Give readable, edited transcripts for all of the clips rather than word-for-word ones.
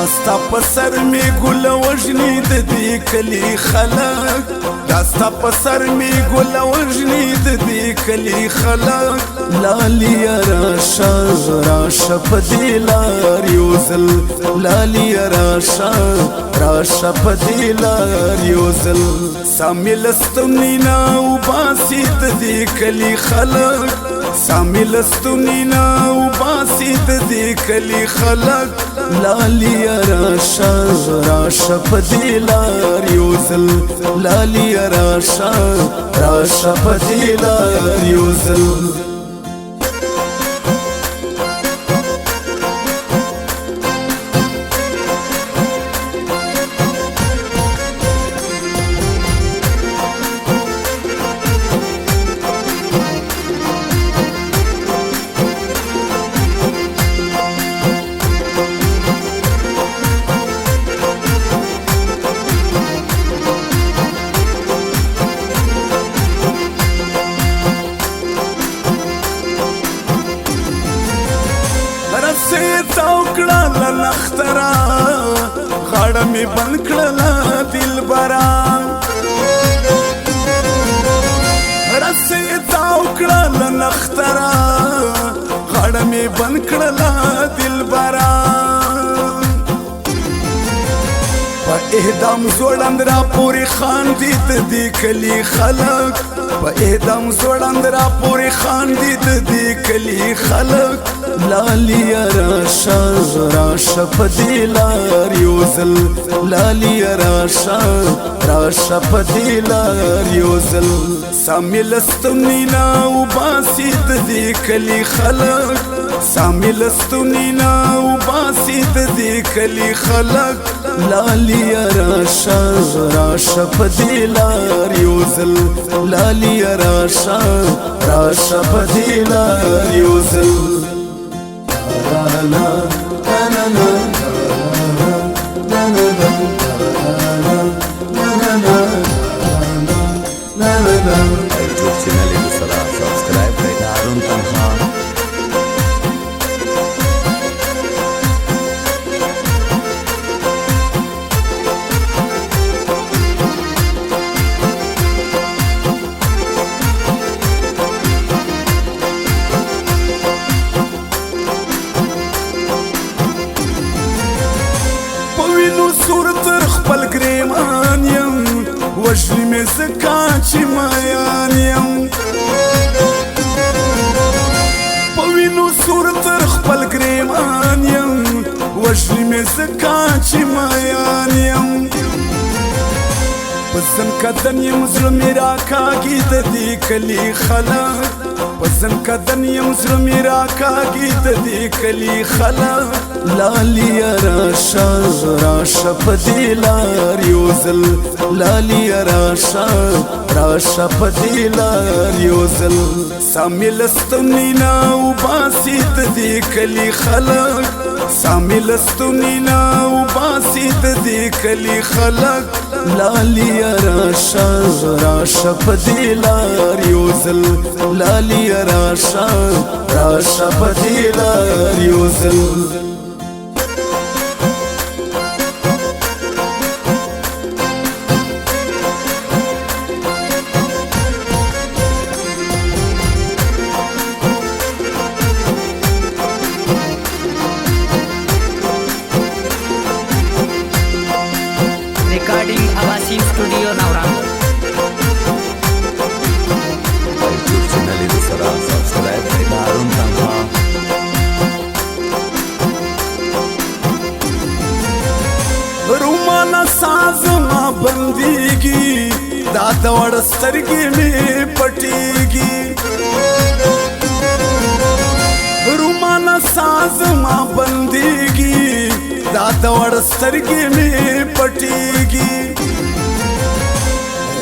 داستا پسر می گل وجنی د دې کلی خلق داستا پسر می گل وجنی د دې کلی خلق لالی راشا راشا پدیلار یوزل لالی راشا راشا پدیلار یوزل سامیل استونینا و باسی د دې کلی خلق سامیل استونینا و باسی د دې کلی خلق لالی راشا راشا پدیلار یوزل لالی راشا راشا پدیلار یوزل توکړه لخترا غاړه می بند کړه دلبرا رسې توکړه لخترا غاړه می بند کړه دلبرا په اهدام زوړند را پوری خاندي د دې کلی خلق په اهدام زوړند را پوری خاندي د دې کلی خلق لالی راشا راشا پدیلار یوزل لالی راشا راشا پدیلار یوزل سامیل استونینا و باسی د دې کلی خلق سامیل استونینا و باسی د دې کلی خلق لالی راشا راشا پدیلار یوزل لالی راشا راشا پدیلار یوزل YouTube channel ini salah subscribe kerana Arun Tanha. خپل ګریمان یم وژنې مې ځکه چې مایان یم په وینو سور تر خپل ګریمان یم وژنې مې ځکه چې مایان یم په زن کدن یم زړه مې راکاږي د دې کلي خلق په زن کدن یم زړه مې راکاږي د دې کلي خلق لالی راشا راشا پدیلار یوزل لالی راشا راشا پدیلار یوزل سامیل استونینا و باسی د دې کلی خلق سامیل استونینا و باسی د دې کلی خلق لالی راشا راشا پدیلار یوزل لالی راشا راشا پدیلار یوزل Recording Awasi Studio Navran. YouTube channel ini salah subscribe kerana Arun Tanha. رومانا سازما بندیگی دا دوڑ سترگی میں پٹیگی رومانا ساز ما بندیږي دا د وړ سترګې مې پټیږي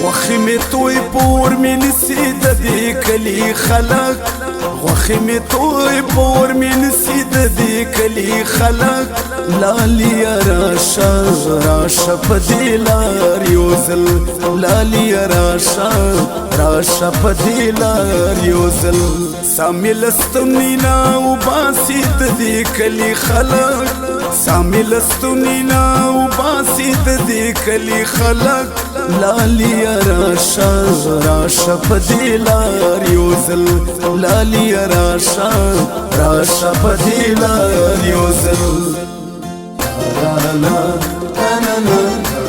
غوښې مې توی پور مې نسي د دې کلي خلک غوښې مې توی پور مې نسي د دې کلي خلک لاليه راشه راشه په دې لار یو ځل لاليه راشه راشه په دې لار یو ځل سامې له ستوني نه وباسي د دې کلي خلک سامې له ستوني نه وباسي د دې کلي خلک لاليه راشه راشه په دې لار یو ځل لاليه راشه راشه په دې لار یو ځل لا لا لا لا